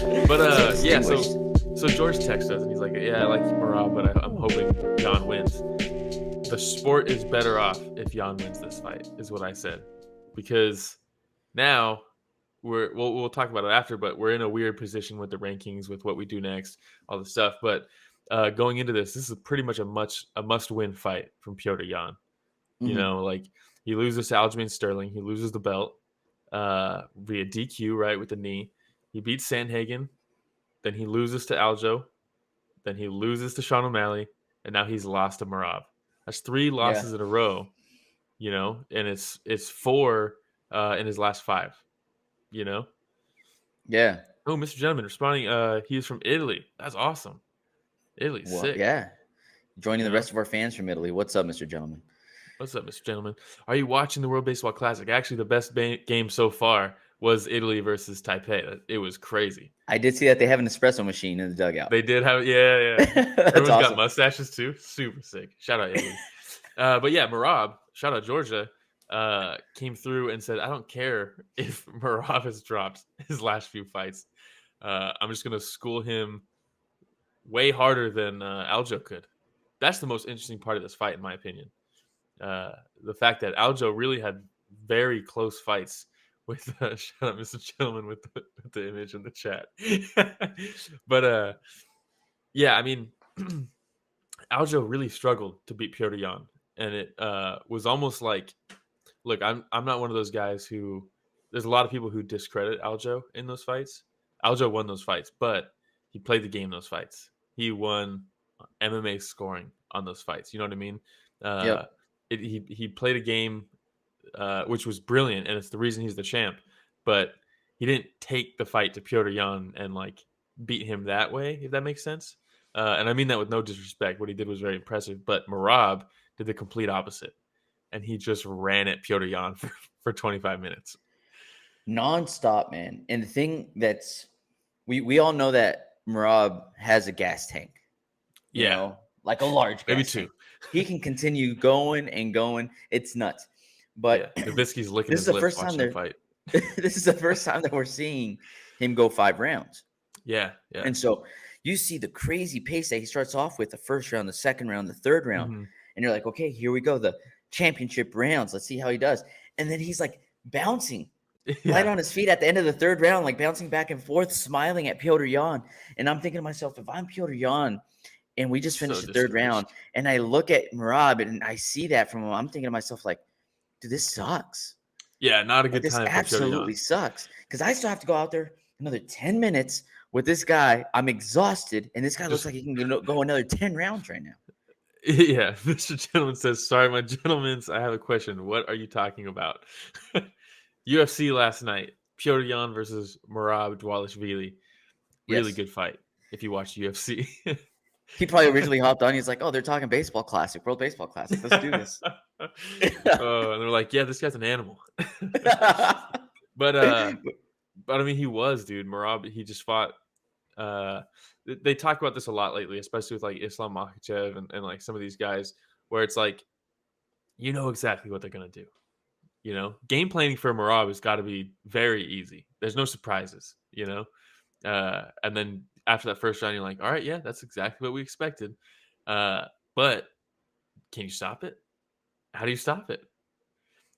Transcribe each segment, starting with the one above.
But yeah. Distinguished. So George texts us and he's like, "Yeah, I like Merab, but I'm hoping Jan wins. The sport is better off if Jan wins this fight," is what I said, because now we'll talk about it after, but we're in a weird position with the rankings, with what we do next, all the stuff. But going into this is pretty much a must win fight from Piotr Jan. You Hmm. know, like he loses to Aljamain Sterling, he loses the belt via DQ, right, with the knee. He beats Sandhagen, then he loses to Aljo, then he loses to Sean O'Malley, and now he's lost to Merab. That's three Yeah. losses in a row, you know, and it's four in his last five, you know. Yeah. Oh, Mr. Gentleman responding. He is from Italy. That's awesome. Italy's Well, sick. yeah. Joining You the know. rest of our fans from Italy. What's up, Mr. Gentleman? What's up, Mr. Gentleman? Are you watching the World Baseball Classic? Actually, the best game so far was Italy versus Taipei. It was crazy. I did see that they have an espresso machine in the dugout. They did have, yeah. That's Everyone's got awesome. mustaches too. Super sick. Shout out Italy. But yeah, Merab, shout out Georgia, came through and said, "I don't care if Merab has dropped his last few fights. I'm just gonna school him way harder than Aljo could." That's the most interesting part of this fight, in my opinion. The fact that Aljo really had very close fights with shout out Mr. Gentleman with the image in the chat. But yeah, I mean, Aljo really struggled to beat Piotr Jan, and it was almost like, look, I'm not one of those guys who. There's a lot of people who discredit Aljo in those fights. Aljo won those fights, but he played the game those fights. He won MMA scoring on those fights. You know what I mean? Uh, Yep. he played a game which was brilliant, and it's the reason he's the champ. But he didn't take the fight to Piotr Jan and like beat him that way, if that makes sense. And I mean that with no disrespect. What he did was very impressive, but Merab did the complete opposite, and he just ran at Piotr Jan for 25 minutes. Nonstop, man. And the thing that's we all know that Merab has a gas tank, Yeah, like a large maybe gas two. tank. He can continue going and going. It's nuts. Yeah, But Nowitzki's licking this is his the lips first time watching him that fight. this is the first time that we're seeing him go 5 rounds. Yeah. And so you see the crazy pace that he starts off with the first round, the second round, the third round. Mm-hmm. And you're like, okay, here we go. The championship rounds. Let's see how he does. And then he's like bouncing light Yeah, on his feet at the end of the third round, like bouncing back and forth, smiling at Piotr Jan. And I'm thinking to myself, if I'm Piotr Jan and we just so finished the third round discouraged. and I look at Merab and I see that from him, I'm thinking to myself, like, dude, this sucks. Yeah, not a Like, good this time for Piotr Jan. absolutely sucks. Because I still have to go out there another 10 minutes with this guy. I'm exhausted. And this guy looks Just like he can go another 10 rounds right now. yeah, Mr. Gentleman says, "Sorry, my gentlemen's. I have a question. What are you talking about?" UFC last night: Piotr Jan versus Merab Dvalishvili. Really Yes. good fight. If you watch UFC, He probably originally hopped on. He's like, oh, they're talking baseball classic, World Baseball Classic. Let's do this. and they're like, "Yeah, this guy's an animal." but I mean, he was, dude. Merab, he just fought. Uh, they talk about this a lot lately, especially with like Islam Makhachev and like some of these guys, where it's like, you know exactly what they're gonna do. You know, game planning for Merab has got to be very easy. There's no surprises, you know. And then after that first round, you're like, all right, yeah, that's exactly what we expected. Uh, but can you stop it? How do you stop it?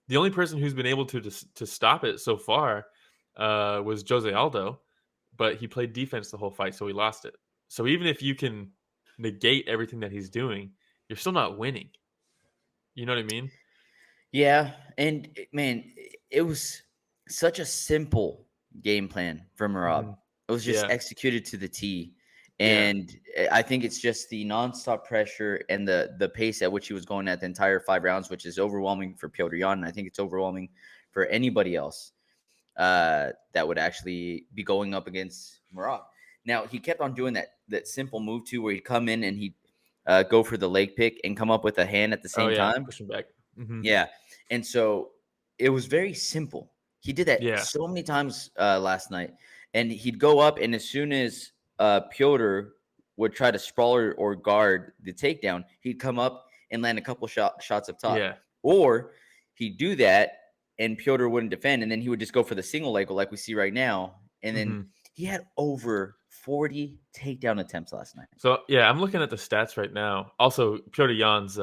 The only person who's been able to stop it so far was Jose Aldo, but he played defense the whole fight, so he lost it. So even if you can negate everything that he's doing, you're still not winning. You know what I mean? Yeah, and man, it was such a simple game plan for Merab. Mm-hmm. It was just Yeah, executed to the T, yeah, and I think it's just the nonstop pressure and the pace at which he was going at the entire 5 rounds, which is overwhelming for Piotr Jan, and I think it's overwhelming for anybody else that would actually be going up against Merab. Now he kept on doing that simple move too, where he'd come in and he'd go for the leg pick and come up with a hand at the oh same yeah, time. pushing back. Mm-hmm. Yeah. And so it was very simple. He did that Yeah, so many times last night. And he'd go up, and as soon as Piotr would try to sprawl or guard the takedown, he'd come up and land a couple shots up top. yeah. Or he'd do that, and Piotr wouldn't defend, and then he would just go for the single leg like we see right now. And then Mm-hmm. He had over 40 takedown attempts last night. So yeah, I'm looking at the stats right now. Also, Petr Yan's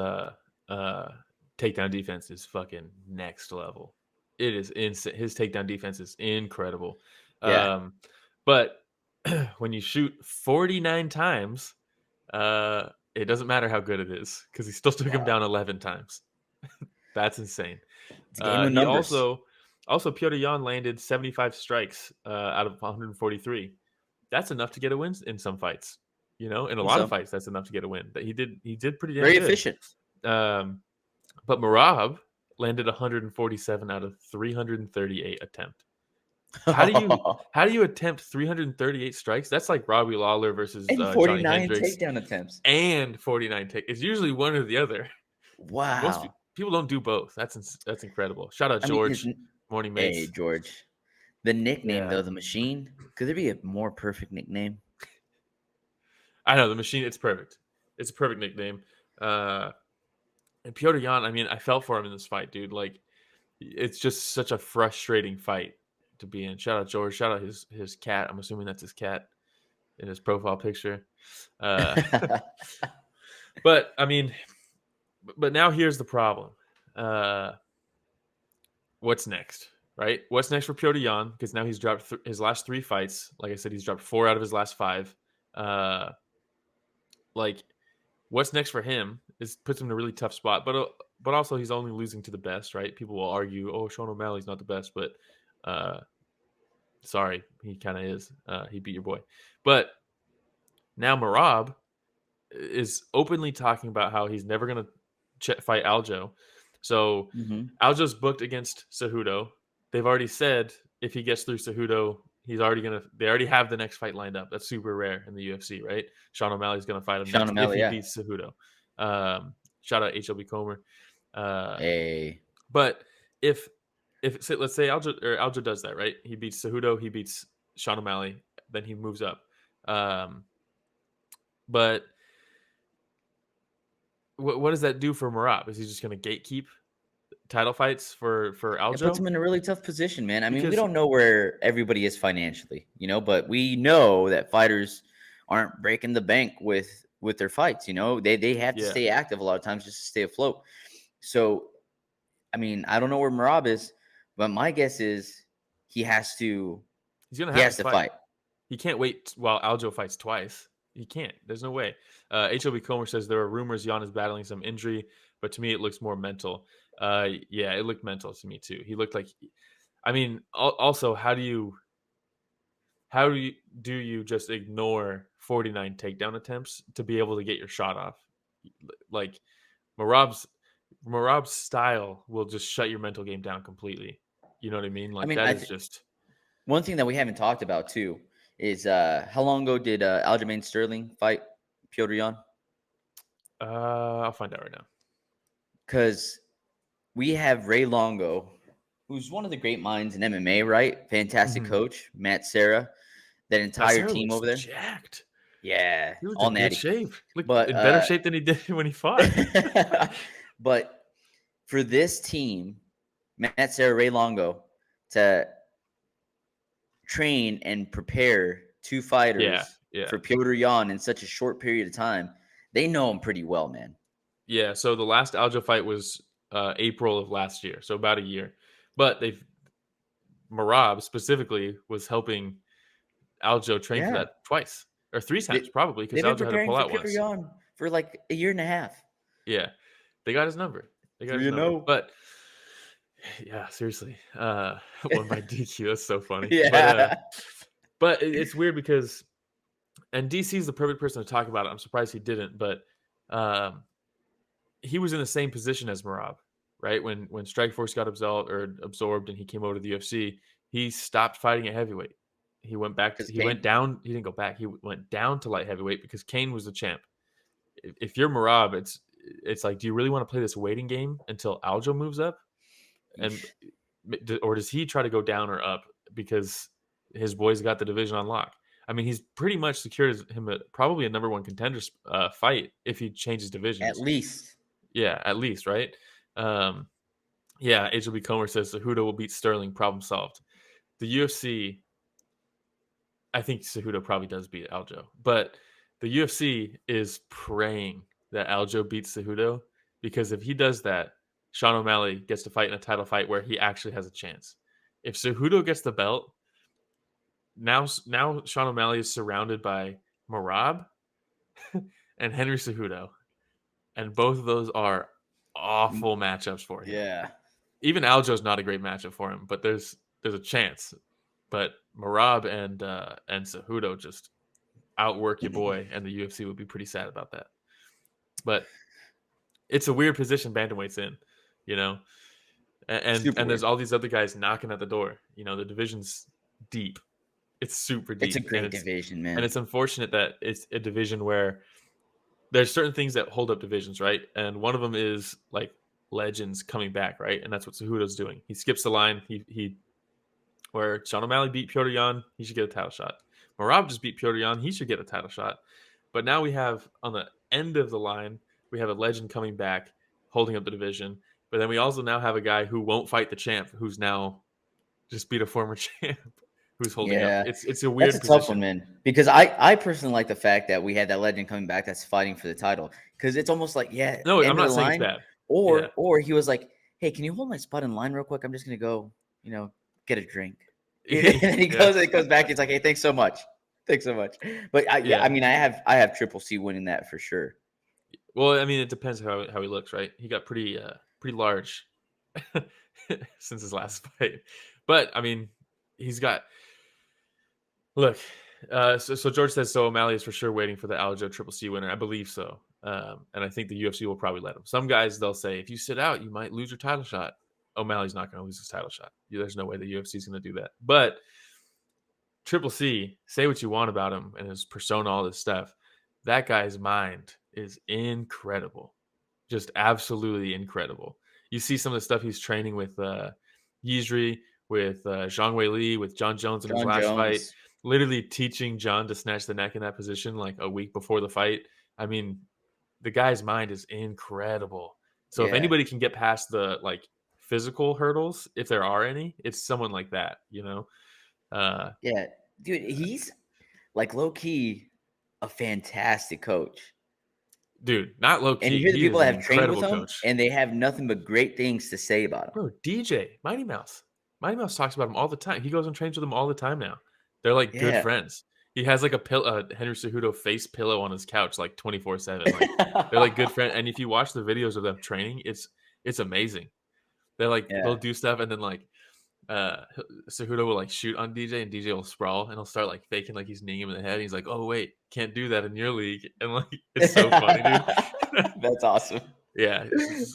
takedown defense is fucking next level. It is insane. His takedown defense is incredible. Yeah. But when you shoot 49 times, it doesn't matter how good it is because he still took him down 11 times. That's insane. It's a game of He numbers. also Petr Yan landed 75 strikes out of 143. That's enough to get a win in some fights. In a lot of So fights, that's enough to get a win. That he did pretty damn very good. efficient. But Merab landed 147 out of 338 attempt. How do you attempt 338 strikes? That's like Robbie Lawler versus And Johnny 49 Hendricks takedown attempts. and 49 take. It's usually one or the other. Most Wow. people don't do both. That's incredible. Shout out I mean, George, Morning Mates. hey, George. The nickname, Yeah. though, the Machine, could there be a more perfect nickname? I know the Machine. It's perfect. It's a perfect nickname. And Petr Yan, I mean, I felt for him in this fight, dude. Like, it's just such a frustrating fight to be in. Shout out George. Shout out his cat. I'm assuming that's his cat in his profile picture. But I mean, but now here's the problem. What's next? Right? What's next for Petr Yan? Because now he's dropped his last 3 fights. Like I said, he's dropped 4 out of his last 5. Like, what's next for him puts him in a really tough spot. But also he's only losing to the best, right? People will argue, oh, Sean O'Malley's not the best, but sorry, he kind of is. He beat your boy. But now Merab is openly talking about how he's never going to fight Aljo. So Aljo's booked against Cejudo. They've already said if he gets through Cejudo, they already have the next fight lined up. That's super rare in the UFC, right? Sean O'Malley's going to fight him next if he beats Cejudo. Shout out HLB Comer. Hey. But if let's say Aljo does that, right? He beats Cejudo, he beats Sean O'Malley, then he moves up. But what does that do for Merab? Is he just going to gatekeep title fights for Aljo? It puts him in a really tough position, man. I mean, we don't know where everybody is financially, but we know that fighters aren't breaking the bank with their fights. They have to stay active a lot of times just to stay afloat. So, I mean, I don't know where Merab is, but my guess is he has to fight. He can't wait while Aljo fights twice. He can't. There's no way. HLB Comer says there are rumors Yan is battling some injury, but to me it looks more mental. Yeah, it looked mental to me too. He looked like, I mean, also how do you just ignore 49 takedown attempts to be able to get your shot off? Like Merab's style will just shut your mental game down completely. You know what I mean? Like, that is just one thing that we haven't talked about too is how long ago did Aljamain Sterling fight Petr Yan? I'll find out right now. Because we have Ray Longo, who's one of the great minds in MMA, right? Fantastic coach, Matt Serra, that entire team over there. Jacked. Yeah, he looked in good shape. But in better shape than he did when he fought. But for this team, Matt Serra, Ray Longo, to train and prepare 2 fighters for Petr Yan in such a short period of time, they know him pretty well, man. Yeah, so the last Aljo fight was April of last year, so about a year. But Merab specifically was helping Aljo train for that twice or 3 times probably because Aljo had to pull out once. Yan for like a year and a half. Yeah, they got his number. But yeah, seriously, won by DQ. That's so funny. Yeah, but it's weird because, and DC is the perfect person to talk about it. I'm surprised he didn't, but he was in the same position as Merab, right? When Strikeforce got absorbed and he came over to the UFC, he stopped fighting at heavyweight. He went back. He went down. He didn't go back. He went down to light heavyweight because Kane was the champ. If you're Merab, it's like, do you really want to play this waiting game until Aljo moves up, or does he try to go down or up because his boys got the division on lock? I mean, he's pretty much secured him probably a number 1 contender fight if he changes divisions. At least. Yeah, at least, right? Yeah, HLB Comer says Cejudo will beat Sterling, problem solved. The UFC, I think Cejudo probably does beat Aljo, but the UFC is praying that Aljo beats Cejudo, because if he does that, Sean O'Malley gets to fight in a title fight where he actually has a chance. If Cejudo gets the belt, now Sean O'Malley is surrounded by Merab and Henry Cejudo, and both of those are awful matchups for him. Yeah. Even Aljo's not a great matchup for him, but there's a chance. But Merab and Cejudo just outwork your boy, and the UFC would be pretty sad about that. But it's a weird position bantamweight's in, you know, and there's all these other guys knocking at the door. You know, the division's deep. It's super deep. It's a great division, man. And it's unfortunate that it's a division where there's certain things that hold up divisions, right? And one of them is like legends coming back, right? And that's what Cejudo's doing. He skips the line. He where Sean O'Malley beat Petr Yan, he should get a title shot. Merab just beat Petr Yan, he should get a title shot. But now we have, on the end of the line, we have a legend coming back, holding up the division. But then we also now have a guy who won't fight the champ, who's now just beat a former champ, who's holding up. It's a weird position. Tough one, man. Because I personally like the fact that we had that legend coming back that's fighting for the title. Because it's almost like, no, I'm not saying it's bad. Or he was like, hey, can you hold my spot in line real quick? I'm just gonna go, get a drink. And he goes back. He's like, hey, thanks so much. But I mean, I have Triple C winning that for sure. Well, I mean, it depends how he looks, right? He got pretty large since his last fight. But I mean, he's got. Look, so George says so. O'Malley is for sure waiting for the Aljo Triple C winner. I believe so, and I think the UFC will probably let him. Some guys, they'll say, if you sit out, you might lose your title shot. O'Malley's not going to lose his title shot. There's no way the UFC is going to do that. But Triple C, say what you want about him and his persona, all this stuff. That guy's mind is incredible, just absolutely incredible. You see some of the stuff he's training with Yizri, with Zhang Weili, with John Jones in his last fight, literally teaching John to snatch the neck in that position like a week before the fight. I mean, the guy's mind is incredible. So if anybody can get past the physical hurdles, if there are any, it's someone like that, dude, he's low key a fantastic coach. Dude, not low key. And you hear the people that have trained with him, and they have nothing but great things to say about him. Bro, DJ, Mighty Mouse talks about him all the time. He goes and trains with him all the time now. They're good friends. He has a Henry Cejudo face pillow on his couch 24/7. They're good friends. And if you watch the videos of them training, it's amazing. They're they'll do stuff, and then Cejudo will shoot on DJ, and DJ will sprawl, and he'll start faking he's kneeing him in the head. And he's like, "Oh wait, can't do that in your league." And it's so funny, dude. That's awesome. Yeah,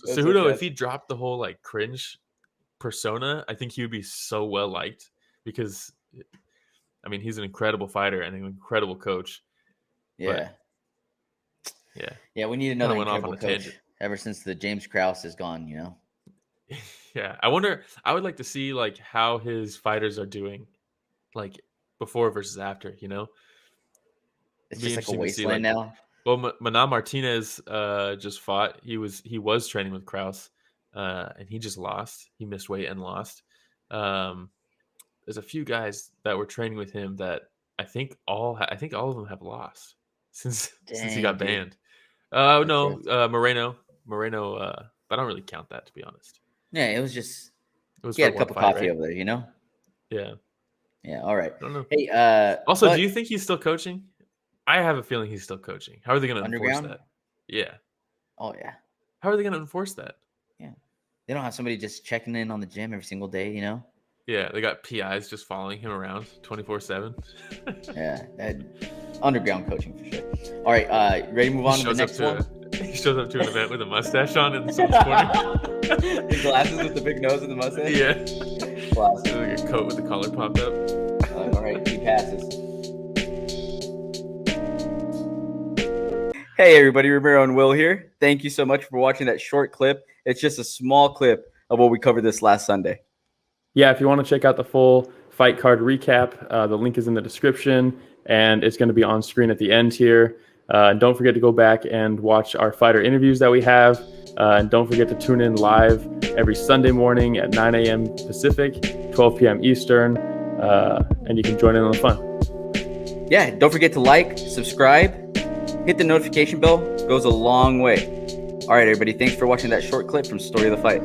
Cejudo, if he dropped the whole cringe persona, I think he would be so well liked, because I mean, he's an incredible fighter and an incredible coach. Yeah. We need another incredible coach. Ever since the James Krause is gone, Yeah, I would like to see how his fighters are doing, before versus after. It's just a wasteland now. Well, Manan Martinez just fought. He was training with Krause, and he just lost. He missed weight and lost. There's a few guys that were training with him that I think all of them have lost since he got banned. Moreno, but I don't really count that, to be honest. Yeah, it was he had a cup of coffee over there, Yeah. Yeah, all right. I don't know. Hey, also, do you think he's still coaching? I have a feeling he's still coaching. How are they going to enforce that? Yeah. Oh, yeah. How are they going to enforce that? Yeah. They don't have somebody just checking in on the gym every single day, Yeah, they got PIs just following him around 24/7. Yeah, underground coaching for sure. All right, ready to move on to the next one? He shows up to an event with a mustache on in someone's corner. His glasses with the big nose and the mustache? Yeah. Classic. A coat with the collar popped up. All right, he passes. Hey everybody, Ramiro and Will here. Thank you so much for watching that short clip. It's just a small clip of what we covered this last Sunday. Yeah, if you want to check out the full fight card recap, the link is in the description, and it's going to be on screen at the end here. Don't forget to go back and watch our fighter interviews that we have. And don't forget to tune in live every Sunday morning at 9 a.m. Pacific, 12 p.m. Eastern, and you can join in on the fun. yeah, don't forget to like, subscribe, hit the notification bell. Goes a long way. All right, everybody. Thanks for watching that short clip from Story of the Fight.